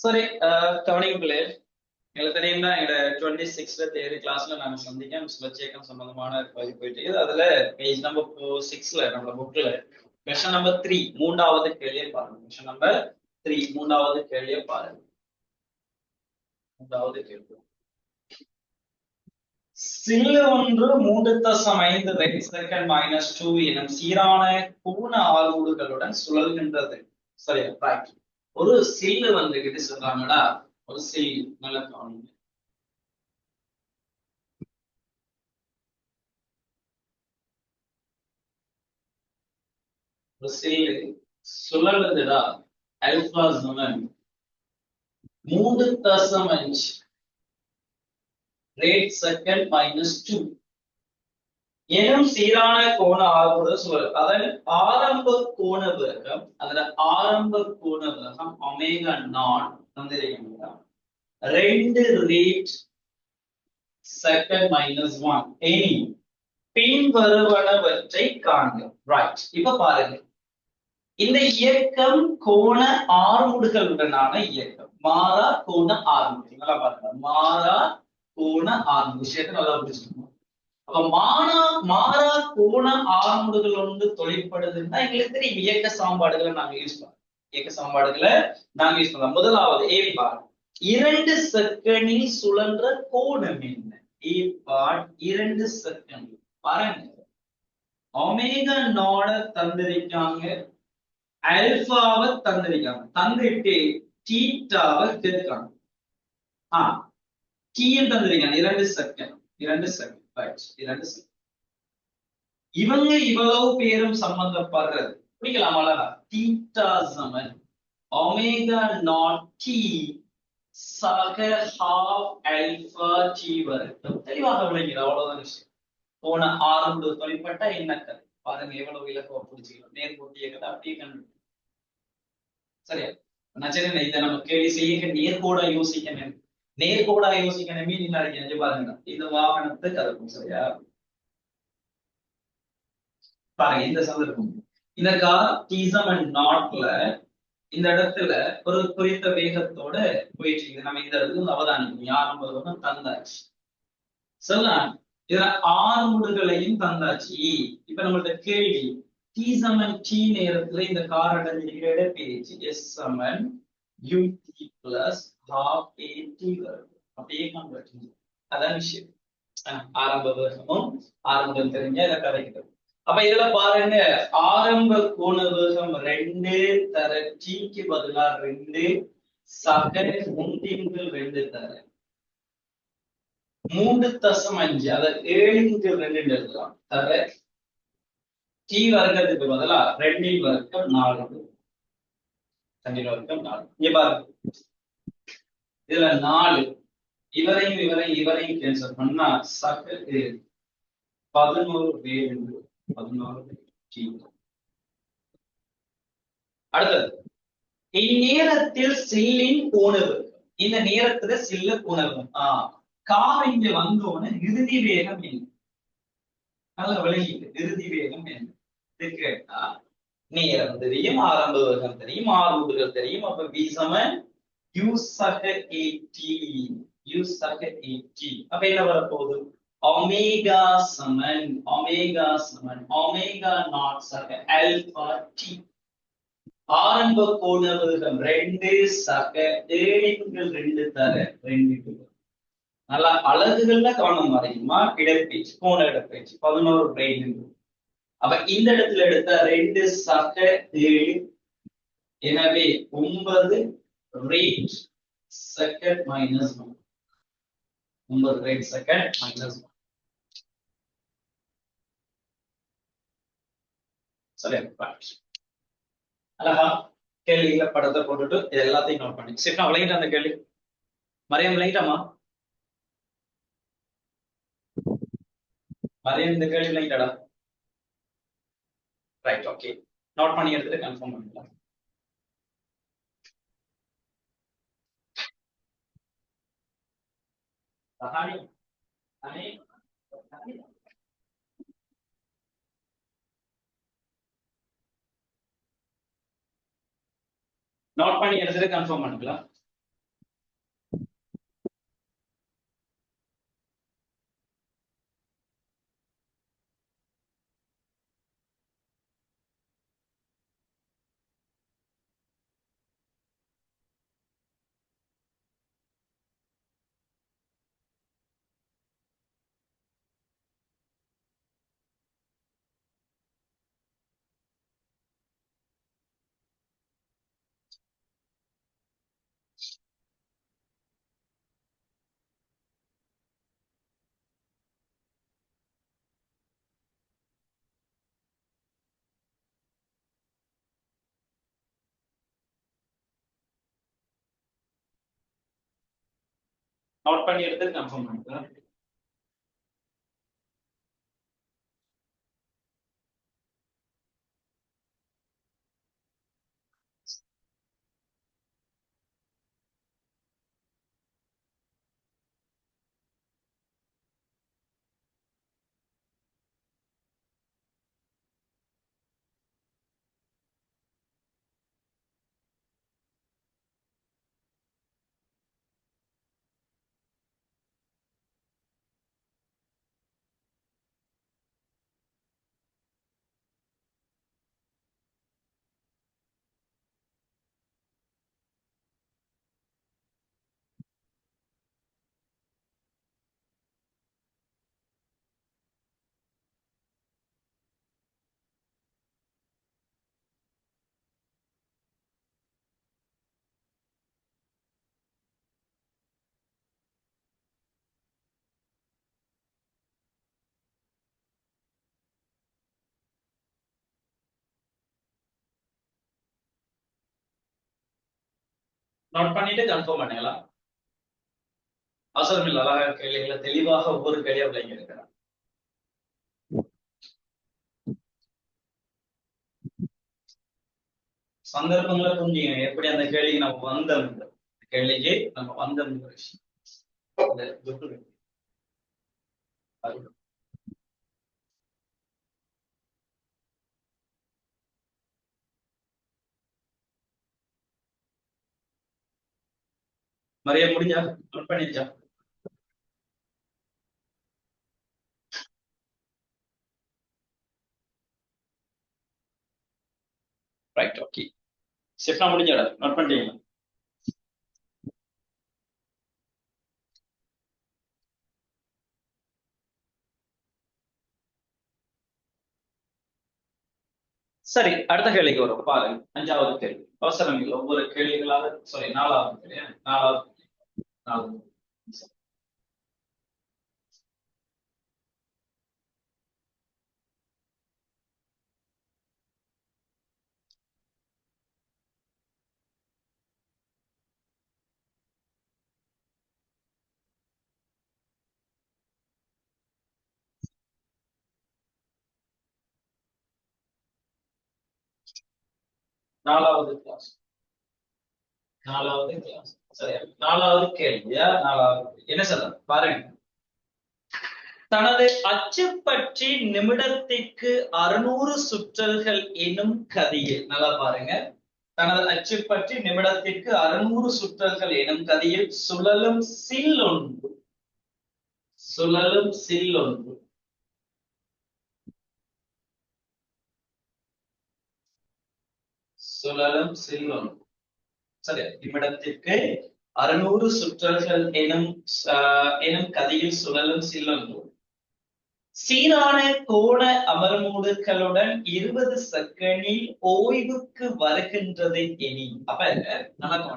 சரி. கவனிக்கும் பிள்ளைகள், எங்களுக்கு தெரியும்னா எங்களோட 26th தேர்வு கிளாஸ்ல நாங்க சந்திக்க சுழற்சியக்கம் சம்பந்தமான பகுதி போயிட்டு இருக்குது. அதுல பேஜ் நம்பர் 6ல நம்ம புக்ல கொஸ்டின் நம்பர் 3 மூன்றாவது கேள்வியை பாருங்க. கொஸ்டின் நம்பர் 3 மூன்றாவது கேள்வியை பாருங்க. மூன்றாவது கேள்வி, சில்லு ஒன்று 3.5 ரெட் செகண்ட் -2 எனும் சீரான கோண ஆர்வூடுகளுடன் சுழல்கின்றது. சரியா? ரைட். ஒரு சில்லு வந்துகிட்டு சொல்றாங்கடா, ஒரு சில்லு நல்ல கவனிங்க. ஒரு சில்லு சுழலுதுடா, ஆல்பா சமன் 3.5 ரேட் செகண்ட் -2 எனும் சீரான கோண ஆர்வூடு சுழல். அதன் ஆரம்ப கோண வேகம், அதுல ஆரம்ப கோண வேகம் ஒமேகா நாட் தந்திருக்கீங்களா, 2 ரேட் செகண்ட் -1 எனி பின் வருவனவற்றை காண்க. ரைட். இப்ப பாருங்க, இந்த இயக்கம் கோண ஆர்முடுகளுடனான இயக்கம், மாறா கோண ஆர்முடு. நல்லா பாருங்க, மாறா கோண ஆர்முடு விஷயத்தை நல்லா புரிஞ்சுக்கணும். அப்ப மாறா கோண ஆர்முடுகள் வந்து தொழிற்படுதுன்னா எங்களுக்கு தெரியும், இயக்க சமன்பாடுகளை நாங்க யூஸ் பண்ணோம். இயக்க சமன்பாடுகளை நாங்க யூஸ் பண்ணலாம். முதலாவது ஏ பார் 2 செகண்டில் சுழன்ற கோணம் என்ன? ஏ பார் 2 செகண்ட் பாருங்க, ஒமேகா நாட தந்திருக்காங்க, ஆல்பாவை தந்திருக்காங்க, தந்துட்டு தீட்டாவை கேட்காங்க. டீயும் தந்திருக்காங்க 2 செகண்ட் 2 செகண்ட் ரைட் 2 செகண்ட். இவங்க இவ்வளவு பேரும் சம்பந்தப்படுறது புரிக்கலாமா? தீட்டா சமன் ஒமேகா நாட் டி சக ஹாஃப் ஆல்பா டி வரைக்கும் தெளிவாக விளங்கிடும். அவ்வளவுதான் விஷயம். போன ஆரம்ப தொழிற்பட்ட என்ன கதை பாருங்க, எவ்வளவு இலக்குவ புரிஞ்சுக்கலாம். நேர்கோட்டிய கதை அப்படியே கண்டு சரியா? நச்சனை இதை நம்ம கேள்வி செய்ய நேர்கோடா யோசிக்கணும். நேர்கோடா யோசிக்கணுமே நீங்க நினைச்சு பாருங்க, இந்த வாகனத்தை கதக்கும். சரியா? பாருங்க இந்த சந்தர்ப்பம், இந்த கார் டீசம் அண்ட் நாட்ல இந்த இடத்துல ஒரு குறித்த வேகத்தோட போயிட்டு நம்ம இந்த இடத்துல அவதானிக்கணும். யாரும் வருவதும் தந்தாச்சு சொல்லலாம். இதுல ஆர்முடுகளையும் தந்தாச்சு. இப்ப நம்மளோட கேள்வி, டி சமன் டி நேரத்துல இந்த கார் அடைஞ்சிருக்கிற இடப்பெயர்ச்சி எஸ் சமன் யூடி பிளஸ் ஹாஃப் ஏடி வருது. அப்படியே கன்வெர்ட். அதான் விஷயம். ஆரம்ப வேகமும் ஆரம்பம் தெரிஞ்ச இதை கதைக்கிறது. அப்ப இதுல பாருங்க, ஆரம்ப கோண வேகம் 2 தர டீக்கு பதிலா 2 சக 3 தர 3.5 அத 7 எழுதலாம். தர டி வர்க்கத்துக்கு பதிலா 2 வர்க்கம் 4 2 வர்க்கம் 4. இங்க பாருங்க, இதுல 4 இவரையும் கேன்சல் பண்ணா சக 11 டி. அடுத்தது, இந்நேரத்தில் சில்லின் கோணவு, இந்த நேரத்துல சில்ல கோணவு கார் இங்க வந்தோன்னு இறுதி வேகம் என்ன? நல்ல விளங்கிட்டு இறுதி வேகம் என்ன கேட்டா, நேரம் தெரியும், ஆரம்ப வேகம் தெரியும், ஆர்முடுகள் தெரியும். அப்ப v சமன் u சக at, u சக at. அப்ப என்ன வரப்போகுது? ஒமேகா சமன் ஒமேகா நாட் சக ஆல்பா டி. ஆரம்ப கோண வேகம் 2 சக 7 தர 2. நல்லா அலகுகள்ல கவனம் அறியுமா? இடப்பெயர்ச்சி, கோண இடப்பெயர்ச்சி 11 பிரெயின். அப்ப இந்த இடத்துல எடுத்த 2 சக 7, எனவே 9 ரேட் செகண்ட் -1. 9 rate second -1. சரியா? அழகா கேள்வியில படத்தை போட்டுட்டு எல்லாத்தையும் நோட் பண்ணி சரி. நான் விளங்கிட்டேன் அந்த கேள்வி. மரியம் விளங்கிட்டாமா? மரியம் இந்த கேள்வி விளங்கிட்டாடா? Right, okay. நோட் பண்ணி எடுத்துட்டு கன்ஃபார்ம் பண்ணிக்கலாம். நோட் பண்ணி எடுத்துட்டு கன்ஃபார்ம் பண்ணிக்கலாம். நோட் பண்ணி எடுத்து கன்ஃபார்ம் பண்ணுங்க. நோட் பண்ணிட்டு கன்ஃபார்ம் பண்ணிக்கலாம். அவசரம் இல்லை, அழகாக கேள்விகளை தெளிவாக ஒவ்வொரு கேள்வியா விளங்கி இருக்கிறார். சந்தர்ப்பங்களை புரிஞ்சுங்க, எப்படி அந்த கேள்விக்கு நம்ம வந்தோம், கேள்விக்கு நம்ம வந்தோம் விஷயம். மறைய முடிஞ்சா நோட் பண்ணிச்சா? Right, okay. ஷிஃப்ட்னா முடிஞ்சடா, நோட் பண்ணிட்டீங்களா? சரி, அடுத்த கேள்விக்கு வரும் பாருங்க. 5வது கேள்வி. அவசரம் இல்லை, ஒவ்வொரு கேள்விகளாக. சாரி, 4வது கேள்வி. 4வது கிளாஸ். 4வது கிளாஸ். சரியா? 4வது கேள்வியா? 4வது என்ன சொல்ற பாருங்க. தனது அச்சு பற்றி நிமிடத்திற்கு 600 சுற்றல்கள் எனும் கதியில், நல்லா பாருங்க. தனது அச்சு பற்றி நிமிடத்திற்கு 600 சுற்றல்கள் எனும் கதியில் சுழலும் சில் ஒன்று சுழலும் சில் ஒன்று சரியா? நிமிடத்திற்கு 600 சுற்றல்கள் எனும் கதியில் சுழலும் சில் ஒன்று சீரான கோண அமர்மூடுகளுடன் 20 செகண்டில் ஓய்வுக்கு வருகின்றது எனி. அப்ப நல்லா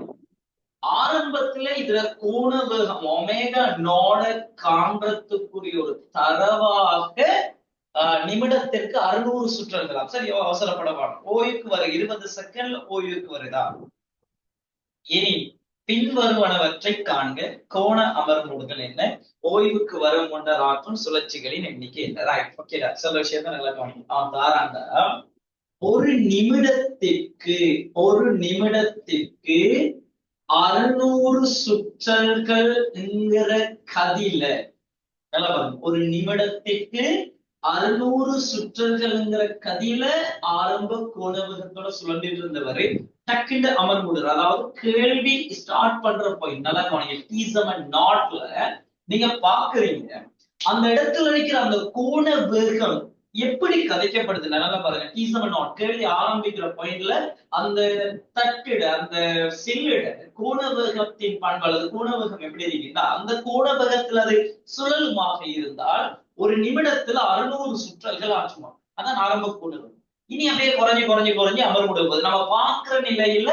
ஆரம்பத்துல இதுல கோண வேகம் ஒமேகா நாட காண்றதுக்குரிய ஒரு தரவாக நிமிடத்திற்கு 600 சுற்றல்களாம். சரி, அவசரப்பட வேணும். ஓய்வுக்கு வர 20 செகண்ட்ல ஓய்வுக்கு வருதா? இனி பின்வருவனவற்றை காண்க. கோண அமர்மூடுகள் என்ன? ஓய்வுக்கு வரும் முன்னர் ஆற்றும் சுழற்சிகளின் எண்ணிக்கை என்ன? Right, okay. சில விஷயத்த நல்லா கவனிக்கும். அவன் தாராண்ட ஒரு நிமிடத்திற்கு 600 சுற்றல்கள் கதியில, நல்லா பாருங்க, ஒரு நிமிடத்திற்கு 600 சுற்றல்கள்ங்கிற கதியில ஆரம்ப கோணவகத்தோட சுழண்டிட்டு இருந்தவரு டக்குன்னு அமர்முடுற, அதாவது கேள்வி ஸ்டார்ட் பண்ற பாயிண்ட் நல்லா கவனிங்க. T7 நாட்ல நீங்க பாக்குறீங்க, அந்த இடத்துல இருக்கிற அந்த கோண வேகம் எப்படி கதைக்கப்படுது நல்லா பாருங்க. T7 நாட் கேள்வி ஆரம்பிக்கிற பாயிண்ட்ல அந்த தட்டிட, அந்த சில்லிட கோணவேகத்தின் பண்பு அல்லது கோணவேகம் எப்படி இருக்குன்னா, அந்த கோணவேகத்துல அது சுழலுமாக இருந்தால் ஒரு நிமிடத்துல 600 சுற்றல்கள் ஆச்சுமா. அதான் ஆரம்ப கோணவேகம். இனி அப்படியே குறைஞ்சு அமர்முடுவது நம்ம பார்க்கிற நிலையில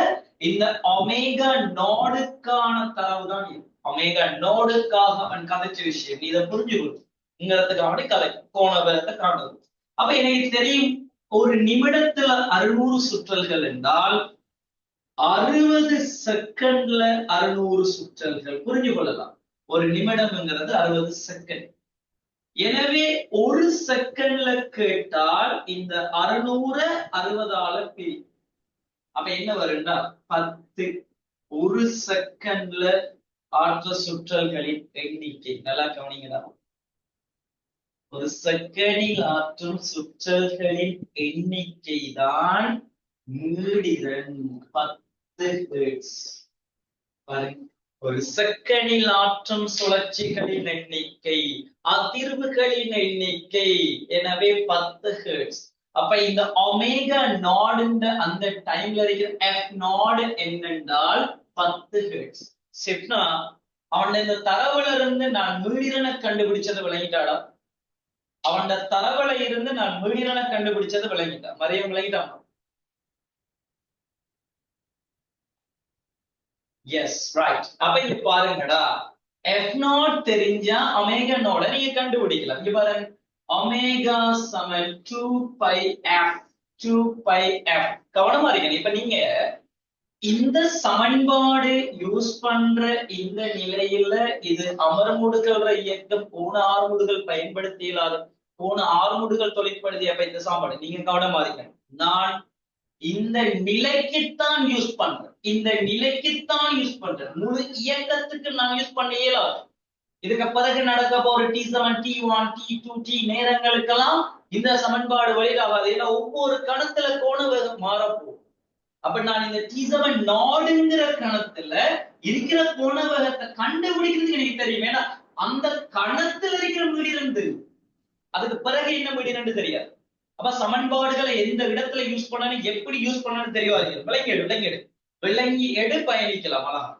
இந்த ஒமேகா நாடுக்கான தரவு தான் இது. ஒமேகா நோடுக்காக அவன் கதைச்ச விஷயம், இதை புரிஞ்சுக்கணும் அப்படி கதை கோணவேகத்தை காணுது. அப்ப எனக்கு தெரியும், ஒரு நிமிடத்துல 600 சுற்றல்கள் என்றால் 60 செகண்ட்ல 600 சுற்றல்கள். புரிஞ்சு கொள்ளலாம். ஒரு நிமிடம்ங்கிறது 60 செகண்ட். எனவே ஒரு செகண்ட்ல கேட்டால் இந்த 600 60ஆல பிரி. அப்ப என்ன வரும்னா 10. ஒரு செகண்ட்ல ஆற்ற சுற்றல்களின் எண்ணிக்கை. நல்லா கவனிங்கடா. ஒரு செகண்டில் ஆற்றும் சுற்றல்களின் எண்ணிக்கை தான் மீடிரன் 10 ஹெர்ட்ஸ். ஒரு செகண்டில் ஆற்றும் சுழற்சிகளின் எண்ணிக்கை, அதிர்வுகளின் எண்ணிக்கை, எனவே 10 ஹெர்ட்ஸ். அப்ப இந்த ஒமேகா நாட் அந்த டைம்ல இருக்கிற எஃப் நாட் என்னென்றால் 10 ஹெர்ட்ஸ். சிப்னா அவன் இந்த தரவுல இருந்து நான் மீடிரனை கண்டுபிடிச்சதை விளங்கிட்டாடா. அவன் தரவுல இருந்து நான் மீடிரனை கண்டுபிடிச்சதை விளங்கிட்டான். மறையும் விளங்கிட்டான். S right. அப்ப இங்க பாருங்கடா, எஃப் நாட் தெரிஞ்சா ஒமேகா நாட் நீங்க கண்டுபிடிக்கலாம். இங்க பாருங்க, ஒமேகா சமன் 2 பை எஃப் 2 பை எஃப். கவனமா இருக்கணும். இப்ப நீங்க இந்த சமன்பாடு யூஸ் பண்ற இந்த நிலையில இது அமர்முடுகள் இயக்கம் கோண ஆர்முடுகள் பயன்படுத்தி இல்லாத கோண ஆர்முடுகள் தொழிற்படுத்தி. அப்ப இந்த சமன்பாடு நீங்க கவனமா இருக்கணும். நான் இந்த நிலைக்குத்தான் யூஸ் பண்றேன். இந்த நிலைக்குத்தான் யூஸ் பண்றேன். முழு இயக்கத்துக்கு நான் யூஸ் பண்ண இயலாது. இதுக்கு பிறகு நடக்க போற T7 T1 T2 T நேரங்களுக்கெல்லாம் இந்த சமன்பாடு வழியாகாது. ஏன்னா ஒவ்வொரு கணத்துல கோண வேகம் மாறப்போகும். அப்ப நான் இந்த T7 நாடுங்கிற கணத்துல இருக்கிற கோண வேகத்தை கண்டுபிடிக்கிறதுக்கு எனக்கு தெரியும். ஏன்னா அந்த கணத்துல இருக்கிற மீடியன் தெரியும். அதுக்கு பிறகு என்ன மீடியன் தெரியாது. அப்ப சமன்பாடுகளை எந்த இடத்துல யூஸ் பண்ணணும், எப்படி யூஸ் பண்ணணும் தெரியாது. விளங்கி எடு பயணிக்கலாம் அழகா.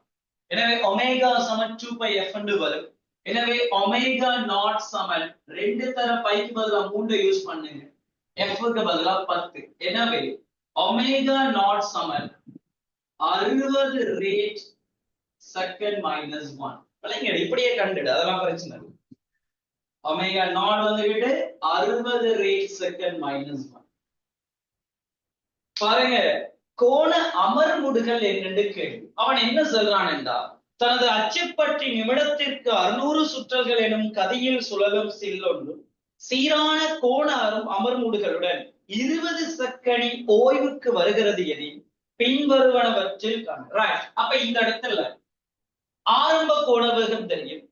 எனவே ஒமேகா சமன் 2 பை எஃப் என்று வரும். எனவே ஒமேகா நாட் சமன் 2 தர பைக்கு பதிலா 3 யூஸ் பண்ணுங்க, எஃப்க்கு பதிலா 10. எனவே ஒமேகா நாட் சமன் 60 ரேட் செகண்ட் மைனஸ் 1. விளங்கி இப்படியே கண்டுடு, அதெல்லாம் பிரச்சனை இல்லை. ஒமேகா நாட் வந்துகிட்டு 60 ரேட் செகண்ட் மைனஸ் 1. பாருங்க, கோண அமர்முடுகள் என்னென்று கேள்வி. அவன் என்ன சொல்றான் என்றால், தனது அச்சுப்பற்றி நிமிடத்திற்கு 600 சுற்றல்கள் எனும் கதையில் சுழலும் சில்லொன்று சீரான கோண அமர்முடுகளுடன் 20 செகண்டில் ஓய்வுக்கு வருகிறது எனில் பின்வருவனவற்றில் காண்கிறாய். அப்ப இந்த இடத்துல ஆரம்ப கோண வேகம் தெரியும்,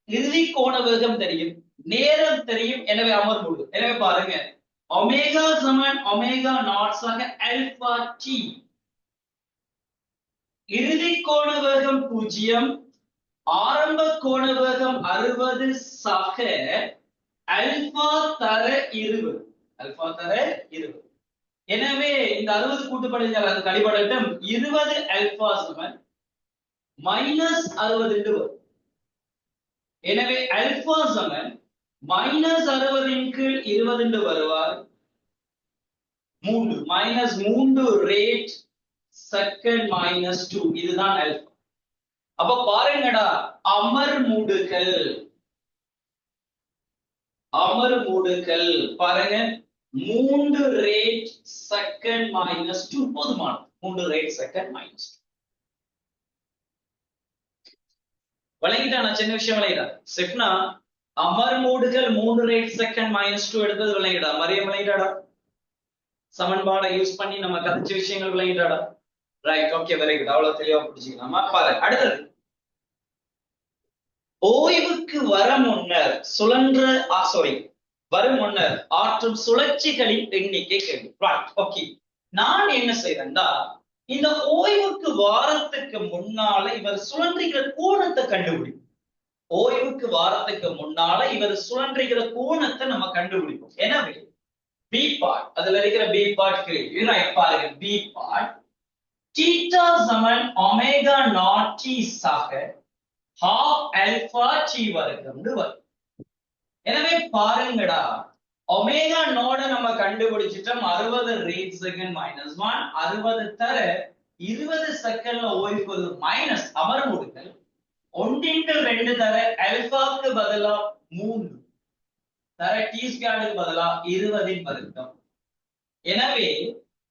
இறுதி கோண வேகம் தெரியும், நேரம் தெரியும். எனவே அமர்முடு. எனவே பாருங்க, ஒமேகா சமன் ஒமேகா நாட் சக ஆல்பா டி. இறுதி கோண வேகம் 0, ஆரம்ப கோண வேகம் 60 சக ஆல்பா தர 20. ஆல்பா தர 20. எனவே இந்த 60 கூட்டுப்படுங்கள், அது கடிபடட்டும். 20 ஆல்பா சமன் மைனஸ் 60 என்று வரும். எனவே ஆல்பா சமன் மைனஸ் 60 கீழ் 20 என்று வருவார். 3 மைனஸ் 3 ரேட் செகண்ட் மைனஸ் 2. இதுதான் ஆல்பா. அப்ப பாருங்கடா, அமர்முடுகள் பாருங்க, 3 ரேட் செகண்ட் மைனஸ் 2 போதுமான. 3 ரேட் செகண்ட் மைனஸ் 2 விளங்கிட்டா. நான் சின்ன விஷயம் விளங்கிட்டா. சிப்னா அமர்முடுகள் 3 ரேட் செகண்ட் மைனஸ் 2 எடுத்தது விளங்கிட்டா. மரியம் விளங்கிட்டாடா. சமன்பாடை யூஸ் பண்ணி நம்ம கதைச்ச விஷயங்கள் விளங்கிட்டாடா. Right, okay, very good. அவ்வளவு தெளிவா புரிஞ்சுக்கலாமா? பாருங்க, அடுத்தது ஓய்வுக்கு வரும் முன்னர் ஆற்றும் சுழற்சிகளின் எண்ணிக்கை கேள்வி. Right, okay. நான் என்ன செய்யறேன்டா, இந்த ஓய்வுக்கு வாரத்துக்கு முன்னால இவர் சுழன்றுகிற கோணத்தை கண்டுபிடிக்கும். ஓய்வுக்கு வாரத்துக்கு முன்னால இவர் சுழன்றுகிற கோணத்தை நம்ம கண்டுபிடிப்போம். எனவே பி பார்ட், அதுல இருக்கிற பி பார்ட் கேள்வி. ரைட், பாருங்க, பி பார்ட் தீட்டா சமன் ஒமேகா நாட் டி சக half alpha t வர்க்கம்னு வரும். எனவே பாருங்கடா, ஒமேகா நாட் நம்ம கண்டுபிடிச்சிட்டோம். 60 ரேட் செகண்ட் மைனஸ் 1. 60 தர 20 செகண்ட்ல ஓய்வுக்கு மைனஸ் அமர்முடுகள் 1/2 தர ஆல்பாக்கு பதிலா 3 தர டி ஸ்கொயருக்கு பதிலா 20 வர்க்கம். எனவே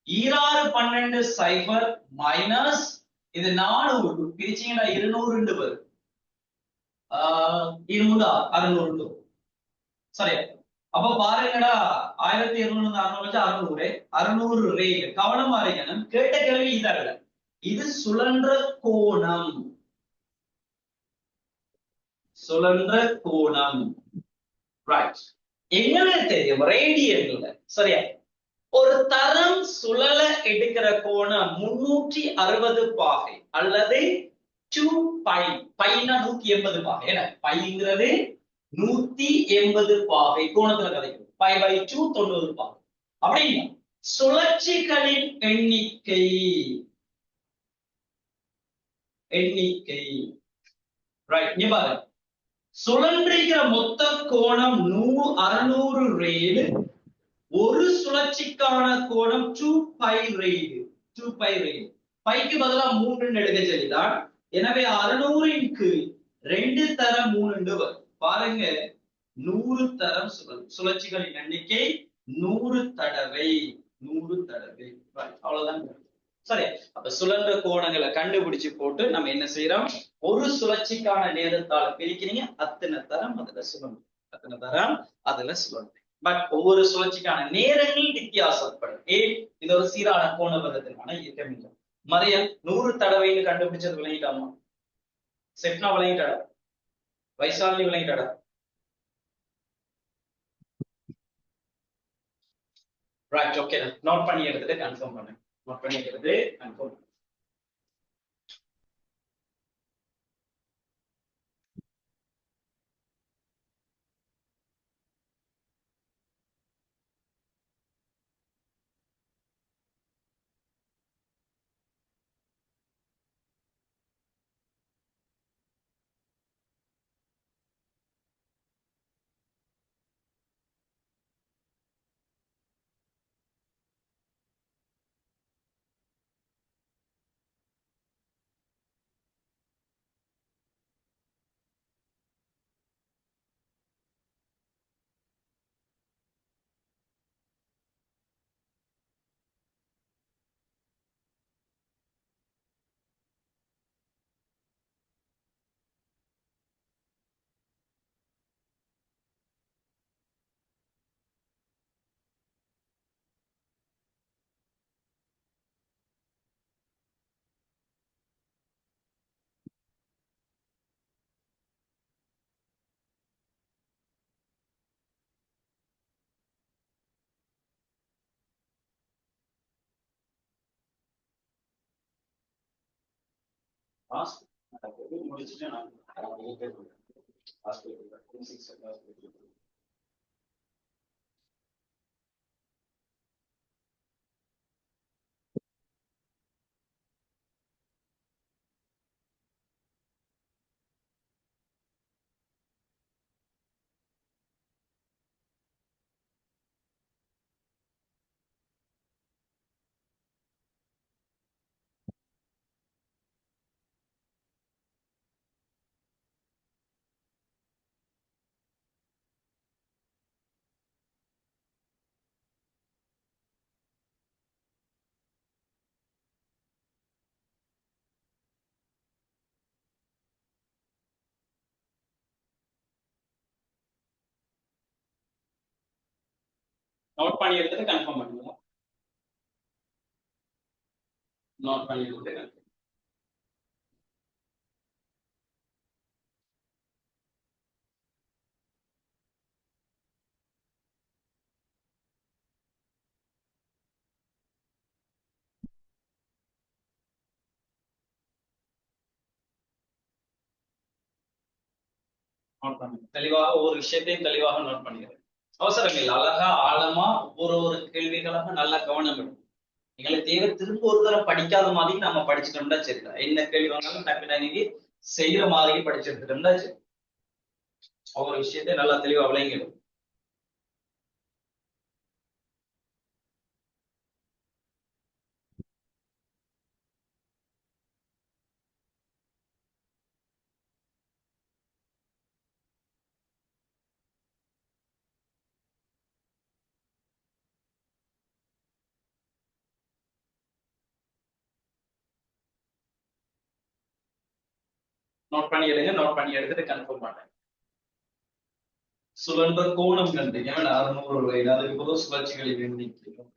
6 12 0 மைனஸ் இது 400 பிரிச்சீங்கன்னா 200 வரும். இது மூணு 600 சரி. அப்ப பாருங்கடா, 1200 600 வச்சு 600 600 ரேல். கவனமா இருக்கணும், கேட்ட கேள்வி இதல்ல. இது சுழன்ற கோணம், சுழன்ற கோணம். ரைட். எங்களுக்கு தெரியும் ரேடியன்ல, சரியா? ஒரு தரம் சுழல எடுக்கிற கோணம் 360 பாகை அல்லது 2 பை. பைனா 180 பாகை. என்ன பைங்கிறது 180 பாகை கோணத்துல கிடைக்கும். பை பை 2 90 பாகை. அப்படின்னா சுழற்சிகளின் எண்ணிக்கை, எண்ணிக்கை ரைட். இங்க பாருங்க, சுழன்றிருக்கிற மொத்த கோணம் 600 ரேடு. ஒரு சுழற்சிக்கான கோணம் 2 பை ரேடு. 2 pi rad. பைக்கு பதிலா 3 எடுக்க சொல்லிதான். எனவே 600 கீழ் 2 தரம் 3 வரும். பாருங்க, 100 தரம் சுழற்சிகளின் எண்ணிக்கை 100 தடவை. 100 தடவை. அவ்வளவுதான். சரி. அப்ப சுழன்ற கோணங்களை கண்டுபிடிச்சு போட்டு நம்ம என்ன செய்யறோம், ஒரு சுழற்சிக்கான நேரத்தால பிரிக்கிறீங்க, அத்தனை தரம் அதுல சுழன்று, அத்தனை தரம் அதுல சுழன்று. பட் ஒவ்வொரு சுழற்சிக்கான நேரங்கள் வித்தியாசப்படும். ஏன்? இது ஒரு சீரான கோண வர்றதுக்கான இயக்கம் இல்லை. மதியம் 100 தடவைன்னு கண்டுபிடிச்சது விளங்கிட்டாமா? செப்னா விளங்கிட்டாடா? வைசாலி விளங்கிட்டாடா? ரைட். ஓகே, நோட் பண்ணி எடுத்துட்டு கன்ஃபார்ம் பண்ணு. நோட் பண்ணி எடுத்துட்டு கன்ஃபார்ம். முடிச்சுட்டு நான் நோட் பண்ணி எடுத்துட்டு கன்ஃபார்ம் பண்ணுங்க. நோட் பண்ணி எடுத்துட்டு நோட் பண்ணுங்க. தெளிவாக ஒவ்வொரு விஷயத்தையும் தெளிவாக நோட் பண்ணிடுங்க. அவசரம் இல்லை, அழகா ஆழமா ஒரு கேள்விகளாக நல்லா கவனம் எடுக்கும். எங்களுக்கு தேவை திரும்ப ஒரு தரம் படிக்காத மாதிரி நம்ம படிச்சுட்டோம்னா சரிதான். என்ன கேள்வி வந்தாலும் டக்குனு அன்னைக்கு செய்யற மாதிரி படிச்சு எடுத்துட்டோம்னா சரி. ஒவ்வொரு விஷயத்தையும் நல்லா தெளிவா விளங்கிடும். நோட் பண்ணி எடுங்க, நோட் பண்ணி எடுத்துட்டு கன்ஃபார்ம் பண்ணேன். சுழன்ற கோணம் கண்டீங்க 600 ரூபாய். அதுக்கு பொது சுழற்சிகளை நிர்ணயிக்கிறோம்.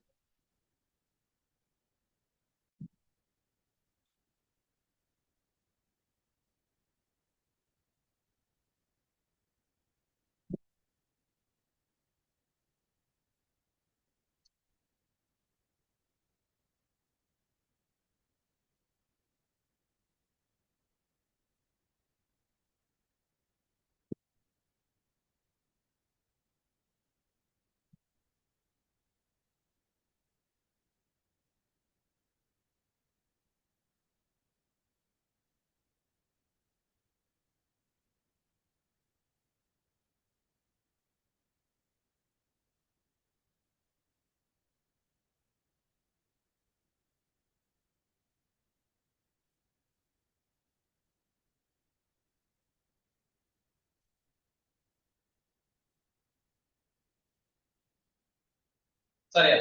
சரியா?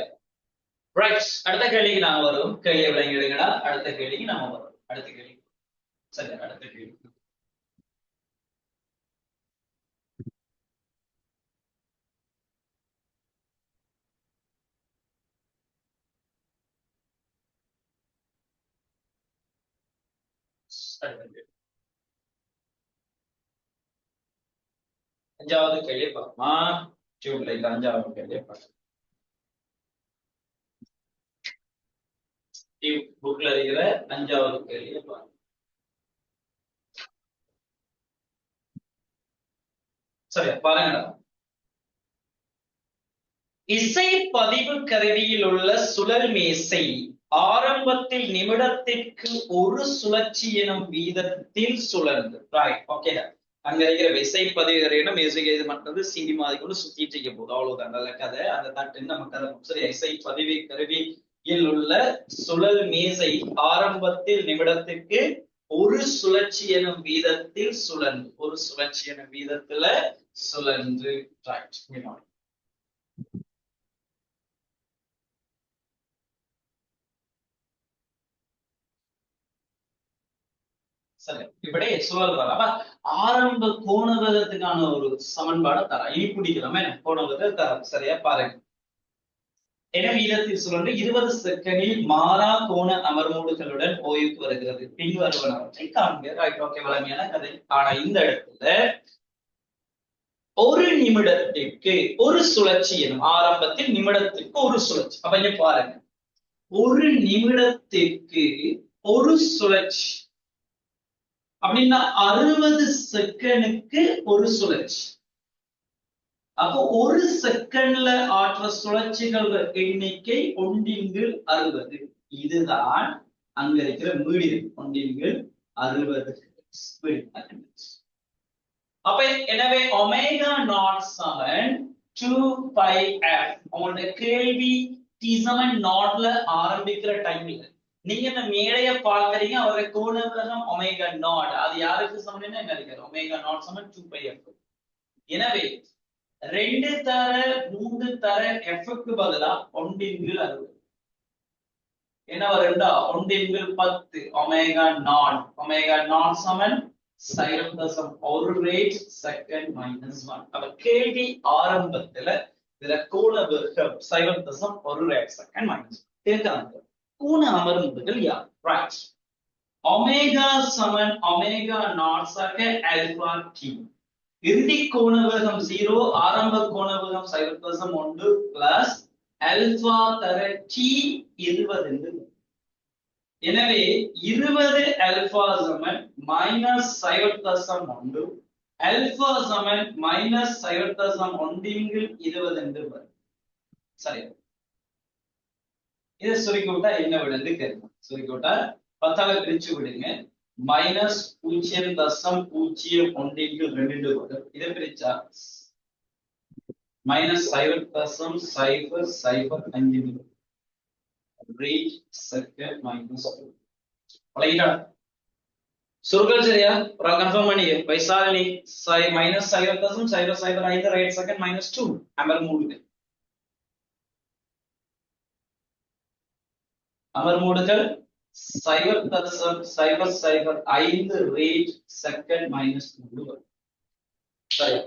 ரைட். அடுத்த கேள்விக்கு நாம வரும். கேள்வி விளங்கி எடுங்கடா. அடுத்த கேள்விக்கு நாம வரும். அடுத்த கேள்வி. சரி, அடுத்த கேள்வி. அஞ்சாவது கேள்வி பார்ப்போமா? டியூப்லைட் அஞ்சாவது கேள்வி பார்ப்போம். புக்ல இருக்கிற அஞ்சாவது கேள்வியை பார்ப்போம். சரியா பாருங்கடா. இசை பதிவு கருவியில் உள்ள சுழல் மேசை ஆரம்பத்தில் நிமிடத்திற்கு ஒரு சுழற்சி எனும் வீதத்தில் சுழன்று. Right, okay. அங்க இருக்கிற இசை பதிவு மியூசிக் இது பண்றது சிடி மாதிரி கூட சுத்திட்டு இருக்க போகுது. அவ்வளவுதான் நல்ல கதை. அந்த தட்டு நம்ம கதை. சரி, இசை பதிவு கருவியில் உள்ள சுழல் மேசை ஆரம்பத்தில் நிமிடத்திற்கு ஒரு சுழற்சி எனும் வீதத்தில் சுழன்று. ஒரு சுழற்சி எனும் வீதத்துல சுழன்று. ரைட். சரி, இப்படி சுழல் வர ஆரம்ப கோணவதத்துக்கான ஒரு சமன்பாடை தர இனி பிடிக்கிறோமே கோணவதை தர. சரியா பாருங்க. என வீதத்தில் சுழன்று 20 செகண்டில் மாறா கோண அமர்மூடுகளுடன் ஓய்வுக்கு வருகிறது. பின்வருவனவற்றை காண்க. ரைட், ஓகே, வளமையான கதை. ஆனா இந்த இடத்துல ஒரு நிமிடத்திற்கு ஒரு சுழற்சி எனும் ஆரம்பத்தில் நிமிடத்திற்கு ஒரு சுழற்சி. அப்ப இங்க பாருங்க, ஒரு நிமிடத்திற்கு ஒரு சுழற்சி அப்படின்னா 60 செகண்டுக்கு ஒரு சுழற்சி. அப்போ ஒரு செகண்ட்ல ஆற்ற சுழற்சிகள் எண்ணிக்கை 1/60. இதுதான் அங்க இருக்கிற மீடியம். 1/60. அப்ப எனவே ஒமேகா நாட் சமன் 2πf. உங்களோட கேள்வி t7 நாட்ல ஆரம்பிக்கிற டைம்ல நீங்க இந்த மேடைய பாக்குறீங்க. அவருடைய கோணவிலகம் ஒமேகா நாட். அது யாருக்கு சமன் என்ன இருக்கிறது? ஒமேகா நாட் சமன் 2πf. எனவே 2 தர 3 தர f-க்கு பதிலா 1/60. என்ன வரும்டா? 1/10 ஒமேகா நாட். ஒமேகா நாட் சமன் 0.1 செகண்ட் மைனஸ் 1. அப்ப கேள்வி ஆரம்பத்துல இதுல கோணவிலகம் 0.1 செகண்ட் மைனஸ் இருக்காங்க. கோண அமர்வுகள் யார்? ரைட். ஒமேகா சமன் ஒமேகா நாட் சக ஆல்பா டி. இறுதி கோணவிலகம் 0, ஆரம்ப கோணவிலகம் 0.1 பிளஸ் ஆல்பா தர டி 20. எனவே 20 ஆல்பா சமன் மைனஸ் 0.1 ஆல்பா சமன் மைனஸ் 0.1/20 சரி. இதை சுருக்கிவிட்டா என்ன விடுன்னு கேட்கும். சுருக்கிவிட்டா 10ஆல பிரிச்சு விடுங்க. மைனஸ் 0.01/2 வரும். இதை பிரிச்சா மைனஸ் 0.0005 ரேட் செகண்ட் மைனஸ் 2. பழகிட்டா சுருக்கல் சரியா? ஒரு கன்ஃபார்ம் பண்ணி வைசாலி மைனஸ் 0.0005 ரேட் செகண்ட் மைனஸ் 2 அமர் மூடுகள். அமர் மூடுகள் 0.0005 ரேட் செகண்ட் மைனஸ் 3 வரும். சரி,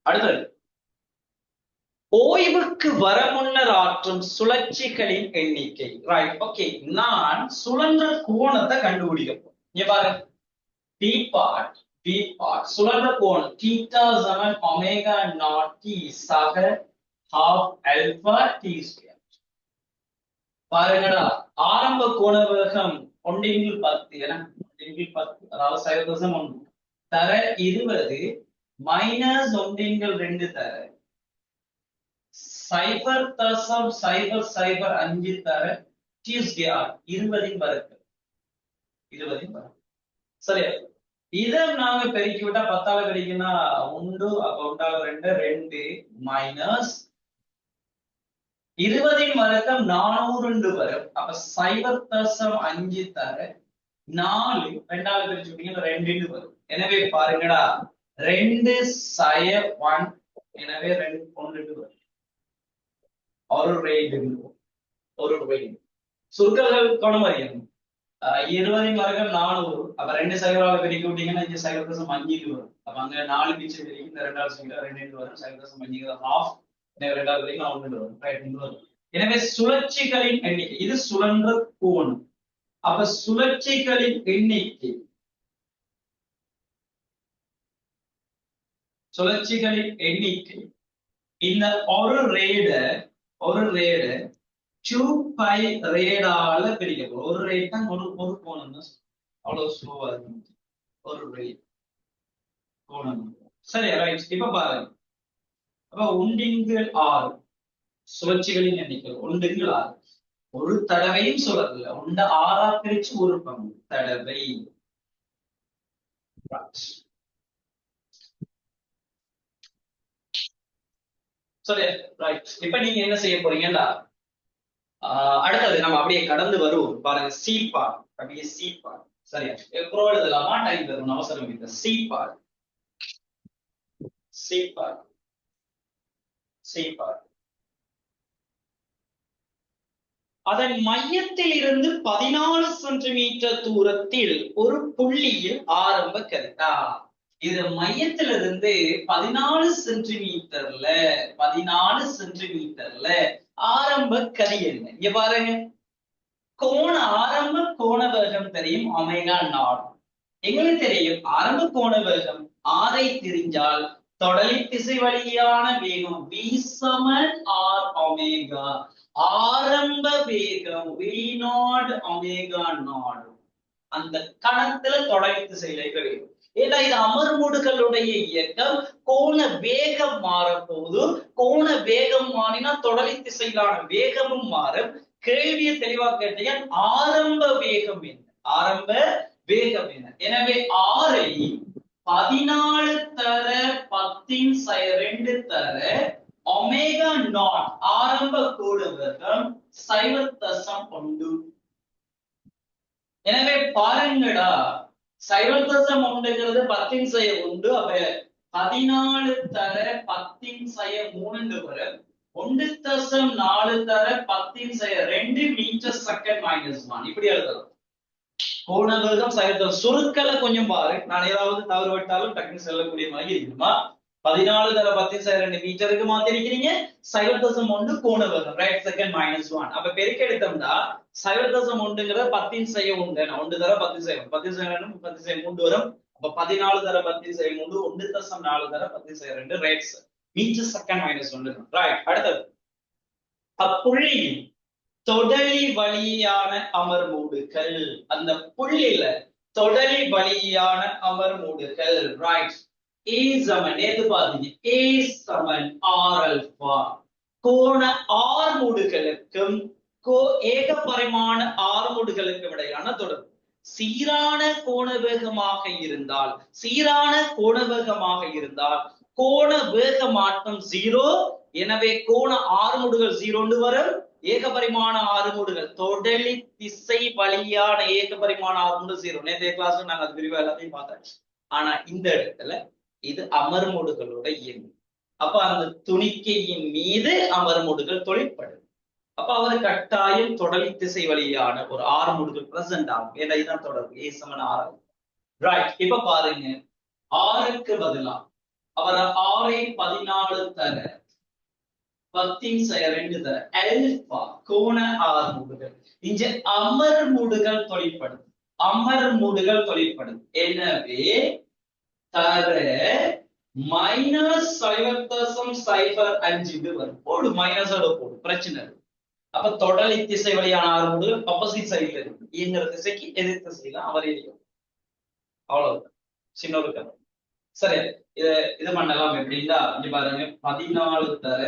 அடுத்தது ஓய்வுக்கு வர முன்னர் ஆற்றும் சுழற்சிகளின் எண்ணிக்கை. Right, okay. நான் சுழன்ற கோணத்தை கண்டுபிடிக்கப்போம். இங்க பாருங்க, பி பார்ட் சுழன்ற கோணம் தீட்டா சமன் ஒமேகா நாட் டி சக ஹாஃப் ஆல்பா டி ஸ்கொயர். பாருங்கடா, ஆரம்ப கோண வேகம் 1/10 என 1/10, அதாவது 0.1 தர 20 மைனஸ் 1/2 தர 0.005 தர டி ஸ்கொயர் 20 வர்க்கம். சரியா? இத நாங்க பெருக்கி விட்டா 10ஆல கிடைக்கும்னா 1, அப்ப 1 2 மைனஸ் 20 வர்க்கம் 400 வரும். அப்ப 0.5 தர 4 2ஆல பிரிச்சு விட்டீங்கன்னா 2 வரும். எனவே பாருங்கடா, 2 1, எனவே 2 1 வரும். ஒரு ரேட் சுருக்கங்கள் கவனம் அறியணும். 20 வர்க்கம் 400, அப்ப 2 சைவரால பெருக்கி விட்டீங்கன்னா இங்க 0.5 வரும். அப்ப அங்க 4 பிச்சு பெருக்கி இந்த 2ஆல் சைவரா 2 வரும். 0.5 ஹாஃப், எனவே 2ஆல் பெருக்கி 1 வரும். ரைட், வரும். எனவே சுழற்சிகளின் எண்ணிக்கை, இது சுழன்ற கோணம். அப்ப சுழற்சிகளின் எண்ணிக்கை இந்த ஒரு ரேட 2π ரேடால பிரிக்கப்படும். ஒரு ரேட் தான் ஒரு கோணம் தான், அவ்வளவு ஸ்லோவா இருக்கு ஒரு ரேட் கோணம். சரி, ரைட். இப்ப பாருங்க, அப்ப 1/6 சுழற்சிகளின் எண்ணிக்கை 1/6. ஒரு தடவையும் சுழறல, 1 6ஆ பிரிச்சு ஒரு பங்கு தடவை. சரி, ரைட். இப்ப நீங்க என்ன செய்ய போறீங்கன்னா, அடுத்தது நம்ம அப்படியே கடந்து வருவோம். பாருங்க, சி பார்ட், அப்படியே சி பார்ட். சரியா? எப்போ எழுதலாமா, டைம் தரும், அவசரம் இல்லை. சி பார்ட் அதன் மையத்தில் இருந்து 14 சென்டிமீட்டர் தூரத்தில் ஒரு புள்ளியில் ஆரம்ப கருத்தா. இது மையத்திலிருந்து 14 சென்டிமீட்டர்ல ஆரம்ப கதி என்ன? இங்க பாருங்க, ஆரம்ப கோண வேகம் தெரியும், ஒமேகா நாட். எங்களுக்கு தெரியும் ஆரம்ப கோண வேகம் ஆரை தெரிஞ்சால் தொடலி திசை வழியான வேகம் v சமன் r ஒமேகா. ஆரம்ப வேகம் v0 ஒமேகா நாட் அந்த கணத்துல தொடலி திசையில இருக்க வேகம். ஏன்னா இது அமர்முடுகளுடைய இயக்கம். கோண வேகம் மாறப்போகுது. கோண வேகம் மாறினா தொடலி திசையிலான வேகமும் மாறும். கேள்வியை தெளிவா கேட்டீங்க, ஆரம்ப வேகம் என்ன? எனவே ஆரை 14 தர 10⁻2 தர ஒமேகா நாட் ஆரம்ப கோண வேகம் 0.1. எனவே பாருங்கடா, 0.1ங்கிறது 10⁻1. அப்ப 14 தர 10⁻3 வரும். 1.4 தர 10⁻2 மீட்டர் செகண்ட் மைனஸ் 1. இப்படி எழுதலாம். கோண வேகம் 0. சுருக்கலை கொஞ்சம் பாரு, நான் ஏதாவது தவறு விட்டாலும் டக்குன்னு செல்லக்கூடிய மாதிரி இருக்குமா. 14 தர 10⁻2 மீட்டருக்கு மாத்திருக்கிறீங்க. 0.1 கோண வேகம், ரைட், செகண்ட் மைனஸ் 1. அப்ப பெருக்க எடுத்தோம்னா 0.1ங்கிறது 10⁻1, 1 தர 10⁻2 10⁻3 வரும். அப்ப 14 தர 10⁻3 1.4 தர 10⁻2 right metre second minus 1. Right, அடுத்தது அப்புள்ளியில் தொடலி வழியான அமர்மூடுகள். அந்த புள்ளியில தொடலி வழியான அமர்மூடுகள், ரைட். A சமன் எது பாத்தீங்க, A சமன் R அல்பா. கோண ஆர்முடுகளுக்கும் ஏக பரிமாண ஆர்முடுகளுக்கும் இடையிலான தொடர்பு. சீரான கோண வேகமாக இருந்தால் கோண வேக மாற்றம் 0. எனவே கோண ஆர்முடுகள் 0 வரும். ஏக பரிமாண ஆறுமுடுகள் தொடலி திசை வழியான ஏக பரிமாண ஆறுமுடு 0. நேற்றைய கிளாஸ்ல நாங்க அது விரிவா எல்லாத்தையும் பார்த்தாச்சு. ஆனா இந்த இடத்துல இது அமர்முடுகளோட இயங்கு. அப்ப அந்த துணிக்கையின் மீது அமர்முடுகள் தொழிற்படும். அப்ப அவர் கட்டாயம் தொடலி திசை வழியான ஒரு ஆறு முடிவு பிரசன்ட் ஆகும். ஏன்னா இதுதான் தொடர்பு ஏ சமன் ஆறு. ரைட், இப்ப பாருங்க, ஆறுக்கு பதிலா அவர் ஆறை 14 தர 10 தர அல்பா கோண ஆறு முடிகள் இங்க அமர் முடிகள் தொழிற்படும். அமர் முடிகள் தொழிற்படும். எனவே தர -0.05 வரும். போடு மைனஸோட போடு, பிரச்சனை இல்லை. அப்ப தொடர் இத்திசை வழியான ஆறு முடிகள் ஆப்போசிட் சைட்ல இருக்கு. இயங்குற திசைக்கு எதிர் திசையில அவர் எரியும். அவ்வளவுதான், சின்ன ஒரு கதை. சரி, இது இது பண்ணலாம் எப்படின்னா, இங்க பாருங்க, 14 தர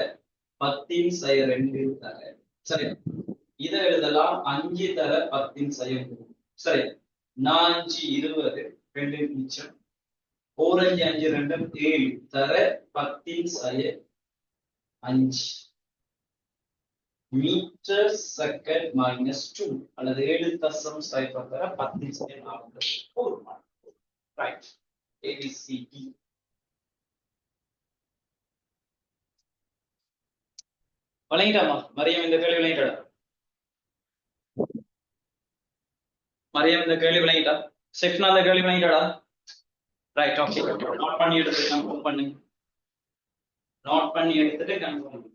10 தர. சரி, இதை எழுதலாம் 5 தர 10 சரி, 4 20 2 மிச்சம், 4 5 5 2 7 தர 10 மீட்டர் செகண்ட் -2 அல்லது 7.0 தர 10 ரைட். ஏபிசிடி வழங்கிட்டாமா மரியம்? இந்த கேள்வி விளங்கிட்டா? மரியம் இந்த கேள்வி விளங்கிட்டா? ஷெஃப்னா இந்த கேள்வி விளங்கிட்டாடா? Right, okay. நோட் பண்ணி எடுத்து கன்ஃபார்ம் பண்ணுங்க. நோட் பண்ணி எடுத்துட்டு கன்ஃபார்ம் பண்ணுங்க.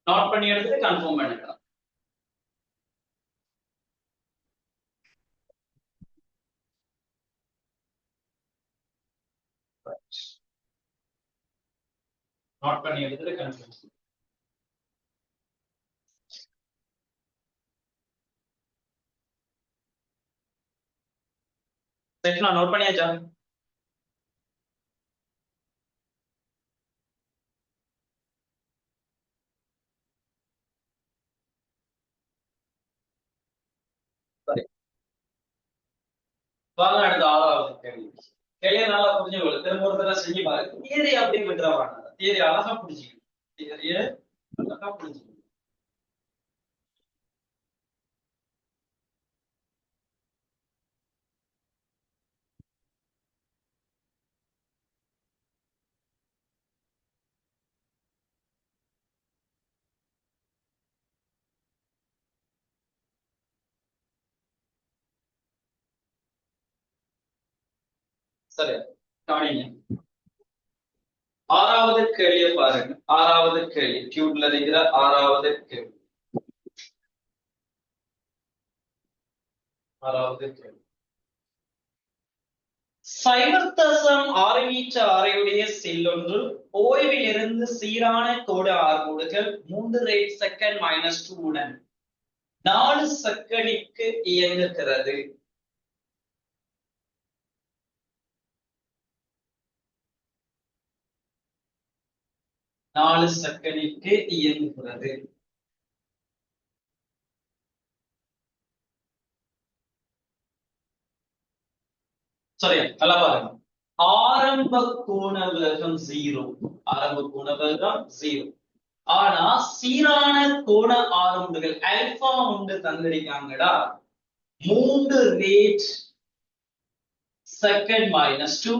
நோட் பண்ணி எடுத்துட்டு கன்ஃபார்ம் பண்ணிக்கலாம். நோட் பண்ணி எடுத்துட்டு கன்ஃபார்ம். ஷெஃப்னா நோட் பண்ணியாச்சா? சரி, வாங்க அடுத்த 6வது கேள்வி. கேள்வியை நல்லா புரிஞ்சுக்கொள்ளு. திரும்ப ஒரு தடவை செஞ்சு பாருங்க. தியரி அப்படியே விட்டுற வேண்டாம். தியரி அழகா புரிஞ்சுக்கணும். தியரியை அழகா புரிஞ்சுக்கணும். சரி, கவனிங்க. ஆறாவது கேள்வியை பாருங்க. ஆறாவது கேள்வி டியூப்ல இருக்கிற ஆறாவது கேள்வி. ஆறாவது கேள்வி. சைவர்த்தசம் 6 மீட்டர் ஆரையுடைய செல்லொன்று ஓய்வில் இருந்து சீரான கோடு ஆர்கோடுகள் 3 செகண்ட் -2 உடன் 4 செகண்டிற்கு இயங்குகிறது. நாலு செகண்டிற்கு இயங்குகிறது. சரியா, நல்லா பாருங்க. ஆரம்ப கோண வேகம் 0. ஆரம்ப கோண வேகம் 0. ஆனா சீரான கோண ஆரம்புகள் ஆல்பா ஒன்று தந்திருக்காங்கடா. 3 ரேட் செகண்ட் -2.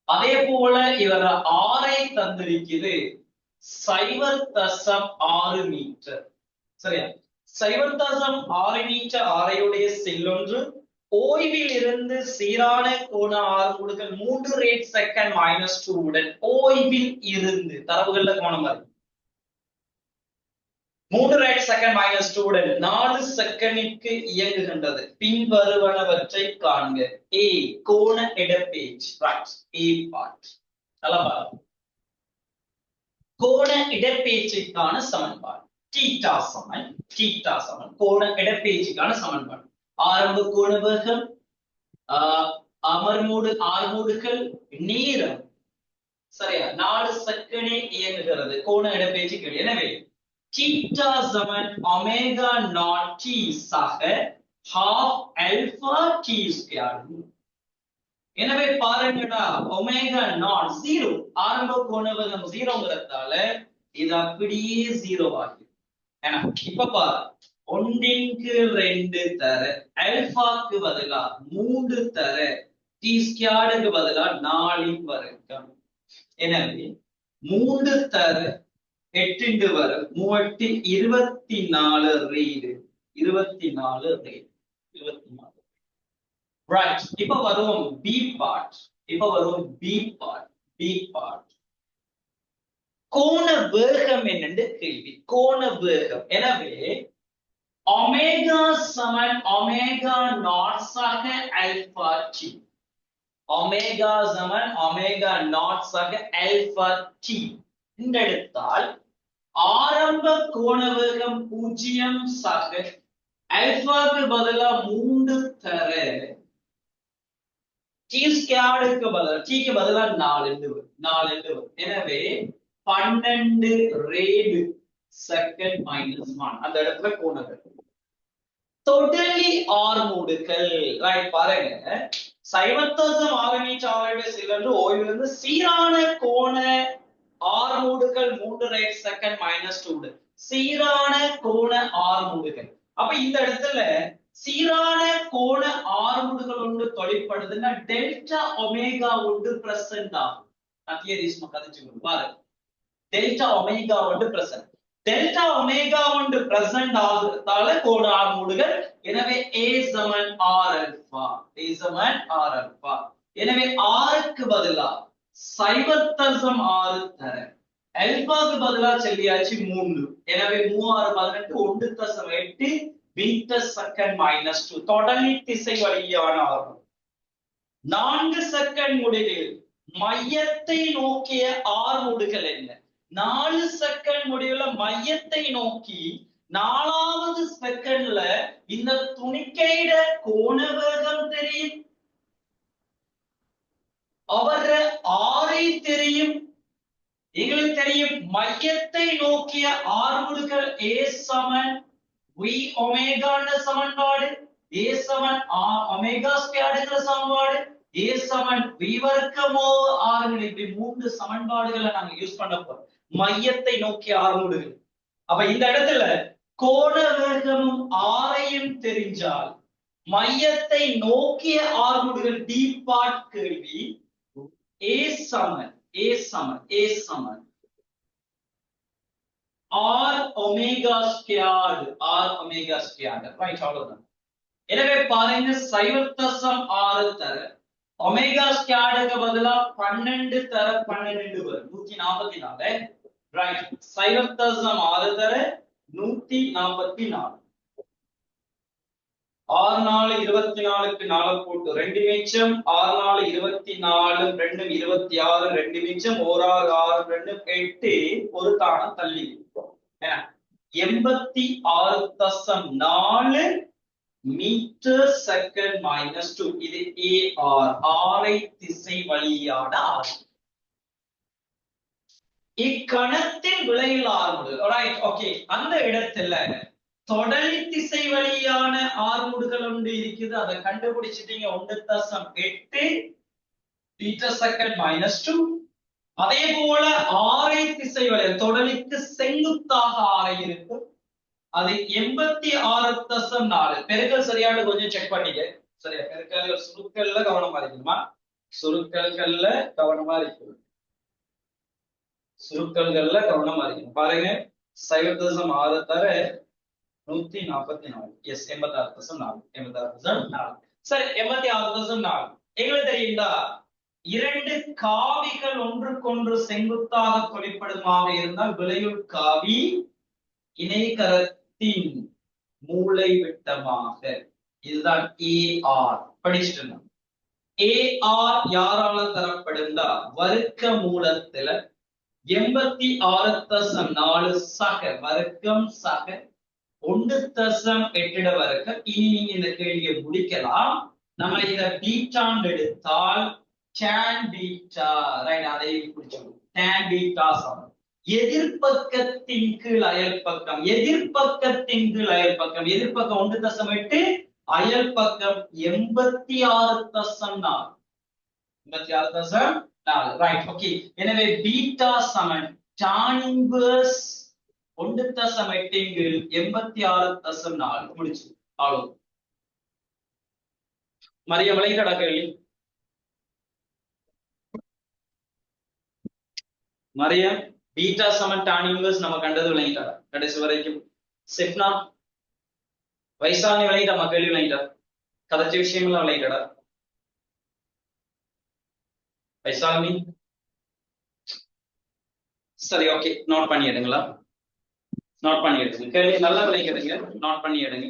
அதே போல இவர ஆரை தந்திருக்கிறது 0.6 மீட்டர். சரியா, 0.6 மீட்டர் ஆரையுடைய செல்லொன்று ஓய்வில் இருந்து சீரான கோண ஆர்முடுகள் 3 செகண்ட் -2 உடன் ஓய்வில் இருந்து தரவுகள்ல கோணம் வரும் 3 செகண்ட் -2 உடன் 4 செகண்டிற்கு இயங்குகின்றது. பின்வருவனவற்றை காண்க. ஏ கோண இடப்பெயர்ச்சி. ரைட், ஏ பார்ட். நல்லா பாருங்க. கோண இடப்பெயர்ச்சிக்கான சமன்பாடு தீட்டா சமன் கோண இடப்பெயர்ச்சிக்கான சமன்பாடு. ஆரம்ப கோண வேகம், ஆர்மூடுகள், நேரம். சரியா, 4 செகண்டில் இயங்குகிறது கோண இடப்பெயர்ச்சி. எனவே தீட்டா சமன் ஒமேகா நாட் டி சக half alpha t ஸ்கொயர். எனவே பாருங்கடா, ஒமேகா நாட் 0, ஆரம்ப கோண வேகம் 0ங்கிறதால இது அப்படியே 0 ஆகும். ஏன்னா இப்ப பாரு, 1/2 தர ஆல்பாக்கு பதிலா 3 தர டி ஸ்கொயருக்கு பதிலா 4 வர்க்கம். எனவே 3 தர 8 வர 3 24 ரீடு 24 ரீடு 24. ரைட், இப்ப வருவோம் பி பார்ட். பி பார்ட் கோண வேகம் என்னன்னு கேள்வி. கோண வேகம். எனவே ஒமேகா சமன் ஒமேகா நாட் சக ஆல்பா டி. ஒமேகா சமன் ஒமேகா நாட் சக ஆல்பா டி எடுத்தால் ஆரம்ப கோண வேகம் 0 சக ஆல்பாக்கு பதிலா 3 தர டி ஸ்கொயருக்கு பதிலா டிக்கு பதிலா 4. எனவே 12 ரேடு செகண்ட் -1 அந்த இடத்துல கோண வேகம். தொடர்லி ஆர்மூடுகள். ரைட், பாருங்க. 0.6 மீட்டர் ஆரையுடைய செல்லொன்று ஓய்விலிருந்து சீரான கோண ஆர்மூடுகள் 3 செகண்ட் -2. சீரான கோண ஆர்மூடுகள். அப்ப இந்த இடத்துல சீரான கோண ஆர்முடுகள் ஒன்று தொழிற்படுதுன்னா டெல்டா ஒமேகா ஒன்று பிரசன்ட் ஆகும். நான் தியரிஸ் கதைச்சு பாருங்க. டெல்டா ஒமேகா ஒன்று பிரசன்ட். டெல்டா ஒமேகா ஒன்று பிரசன்ட் ஆகுறதால கோண ஆர்முடுகள். எனவே ஏ சமன் ஆர் அல்பா. எனவே ஆருக்கு பதிலா 0.6 தர அல்பாக்கு பதிலா சொல்லியாச்சு 3. எனவே 3 6 18 1.8 மீட்டர் செகண்ட் -2 தொடர்லி திசை வழியான ஆகும். 4 செகண்ட் முடிவில் மையத்தை நோக்கிய ஆர்முடுகள் என்ன? 4 செகண்ட் முடிவுல மையத்தை நோக்கி 4வது செகண்ட்ல இந்த துணிக்கையிட கோண வேகம் தெரியும், அவர ஆரை தெரியும், எங்களுக்கு தெரியும். மையத்தை நோக்கிய ஆர்முடுகள் ஏ சமன் V ஒமேகா சமன்பாடு, A சமன் ஒமேகா ஸ்கொயர்ங்கிற சமன்பாடு, A சமன் V வர்க்கமோ R. இப்படி 3 சமன்பாடுகளை நாங்க யூஸ் பண்ண போறோம் மையத்தை நோக்கிய ஆர்முடுகள். அப்ப இந்த இடத்துல கோண வேகமும் ஆரையும் தெரிஞ்சால் மையத்தை நோக்கிய ஆர்முடுகள் டி பார்ட் கேள்வி A சமன் R omega squared. ரைட், அவ்வளவுதான். எனவே பாருங்க 0.6 தர ஒமேகா ஸ்கொயர்டுக்கு பதிலா 12 தர 12 வரும் 144. ரைட். சைவம் தசம் 6 தர 144. 6 4 24க்கு 4 போட்டு 2 மிச்சம், 6 4 24 2 26 2 மிச்சம், 1 6 6 2 8 ஒரு தானம் தள்ளி 86.4 மீட்டர் செகண்ட் மைனஸ் 2. இது ஏஆர், ஆரை திசை வழியான ஆர். இக்கணத்தின் விளைவில் ஆர்முடு. Right, okay. அந்த இடத்துல தொடலி திசை வழியான ஆர்முடுகள் ஒன்று இருக்குது. அதை கண்டுபிடிச்சிட்டீங்க. 1.8 மீட்டர் செகண்ட் மைனஸ் 2. அதே போல ஆரை திசை வழி தொடலிக்கு செங்குத்தாக ஆரை இருக்கும். அது 86.4. பெருக்கல் சரியான கொஞ்சம் செக் பண்ணிக்க. சரியா? பெருக்கல் சுருக்கல்ல கவனமா இருக்கணுமா? சுருக்கல்கள்ல கவனமா இருக்கணும். சுருக்கல்கள்ல கவனமா இருக்கணும். பாருங்க, 0.6 தர 144. எஸ், 86.4. 86.4. சரி, 86.4. எங்களுக்கு தெரியுதா? இரண்டு காவிகள் ஒன்றுக்கொன்று செங்குத்தாக தொழிற்படுமாக இருந்தால் விளையுள் காவி இணைகரத்தின் மூளை விட்டமாக. இதுதான் ஏஆர். படிச்சுட்டு ஏஆர் யாரால தரப்படுந்தா வர்க்க மூலத்துல 86.4 சக வர்க்கம் சக 1.8 வர்க்கம். இனி நீங்க இந்த கேள்வியை முடிக்கலாம். நம்ம இத பீட்டான் எடுத்தால் tan பீட்டா, ரைட், அதை குறிச்சுக்கணும். tan பீட்டா சமம் எதிர்பக்கத்தின் கீழ் அயல் பக்கம். எதிர்பக்கத்தின் கீழ் அயல் பக்கம். எதிர்பக்கம் 1.8, அயல் பக்கம் 86.4. 86.4. Right, okay. எனவே பீட்டா சமன் tan இன்வர்ஸ் 1.8 கீழ் 86.4. முடிச்சு. அவ்வளவு. மரிய விளைகடா கேள்வி. மரியம், பீட்டா சமன் tan இன்வர்ஸ் நம்ம கண்டது விளங்கிட்டா கடைசி வரைக்கும்? சிப்னா, வைசாலி விளங்கிட்டா? கேள்வி விளங்கிட்டா? கதைச்ச விஷயம் எல்லாம் விளங்கிட்டா? வைசாலி, சரி, ஓகே. நோட் பண்ணி எடுங்களா? நோட் பண்ணி எடுங்க. கேள்வி நல்லா விளங்கிடுங்க. நோட் பண்ணி எடுங்க.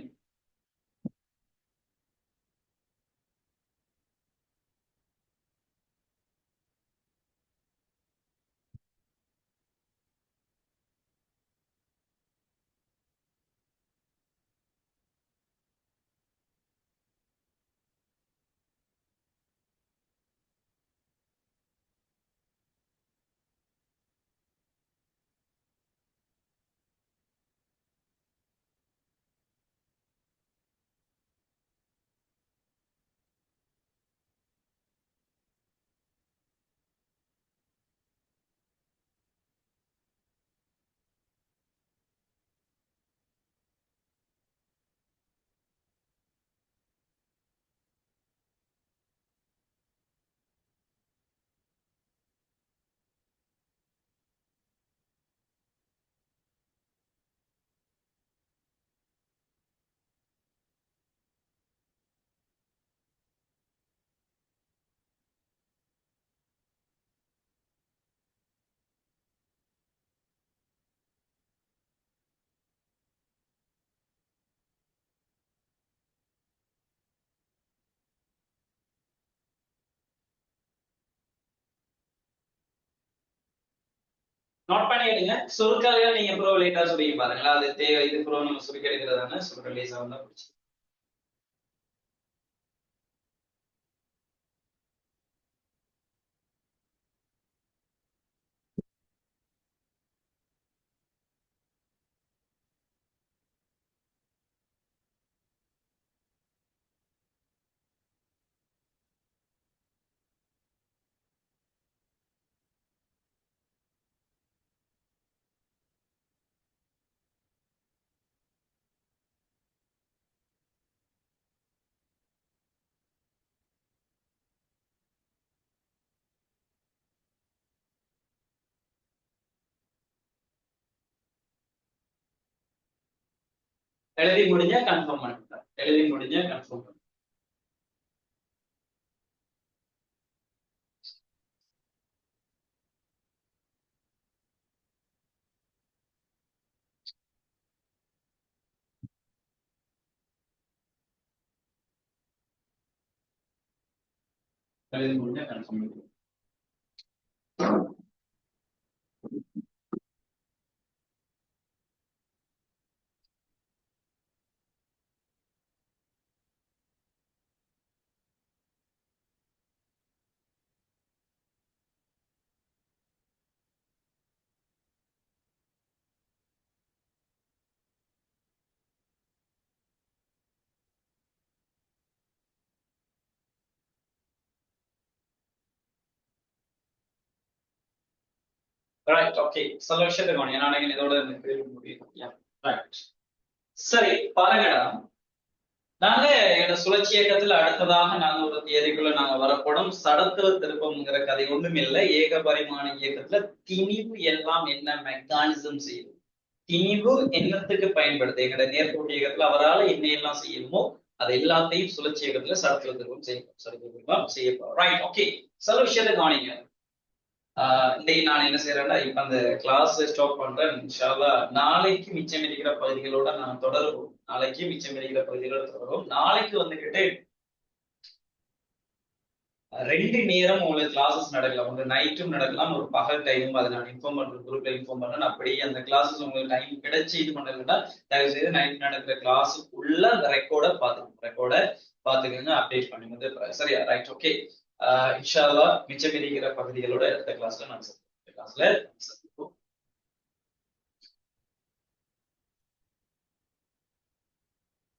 நோட் பண்ணி எடுங்க. சுருக்கங்கள் நீங்க ப்ரோ லேட்டா சொல்லி பாருங்களா? அது தேவை. இது ப்ரோ நம்ம சுருக்க எடுக்கிறதான சுருக்க லேசா வந்தா பிடிச்சி. எழுதி முடிஞ்சா கன்ஃபார்ம் பண்ணுங்க. எழுதி முடிஞ்சா கன்ஃபார்ம் பண்ணுங்க. எழுதி முடிஞ்சா கன்ஃபார்ம் பண்ணுங்க. ரைட் ஓகே சில விஷயத்தை கவனிங்க. நான் இதோட இந்த கேள்வி முடியும். ரைட் சரி பாருங்கடா. நாங்க எங்க சுழற்சி இயக்கத்துல அடுத்ததாக நாங்க ஒரு தேதிக்குள்ள நாங்க வரப்படும் சடத்துல திருப்பம்ங்கிற கதை ஒண்ணும் இல்லை. ஏக பரிமாண இயக்கத்துல திணிவு எல்லாம் என்ன மெக்கானிசம் செய்யுது, திணிவு என்னத்துக்கு பயன்படுது, எங்கட நேர்கோட்டு இயக்கத்துல அவரால் என்ன எல்லாம் செய்யணுமோ அது எல்லாத்தையும் சுழற்சி இயக்கத்துல சடத்துல திருப்பம் செய்யப்படும். ரைட் ஓகே சில விஷயத்தை கவனிங்க. இன்னைக்கு நான் என்ன செய்யறேன்னா இப்ப அந்த கிளாஸ் ஸ்டாப் பண்றேன். இன்ஷா அல்லாஹ் நாளைக்கு மிச்சம் இருக்கிற பகுதிகளோட நான் தொடருவோம். நாளைக்கு மிச்சம் இருக்கிற பகுதிகளோட தொடருவோம். நாளைக்கு வந்துகிட்டு 2 நேரம் உங்களுக்கு கிளாஸஸ் நடக்கலாம். ஒன்று நைட்டும் நடக்கலாம், ஒரு பகல் டைமும். அதை நான் இன்ஃபார்ம் பண்றேன், குரூப்ல இன்ஃபார்ம் பண்றேன். அப்படி அந்த கிளாஸஸ் உங்களுக்கு டைம் கிடைச்சி இது பண்ணலன்னா தயவு செய்து நைட் நடக்கிற கிளாஸுக்குள்ள அந்த ரெக்கார்டை பார்த்துக்கோங்க, அப்டேட் பண்ணுங்க. சரியா? Right okay. இன்ஷா அல்லாஹ் மிச்சம் இருக்கிற பகுதிகளோட அடுத்த கிளாஸ்ல நான் கிளாஸ்ல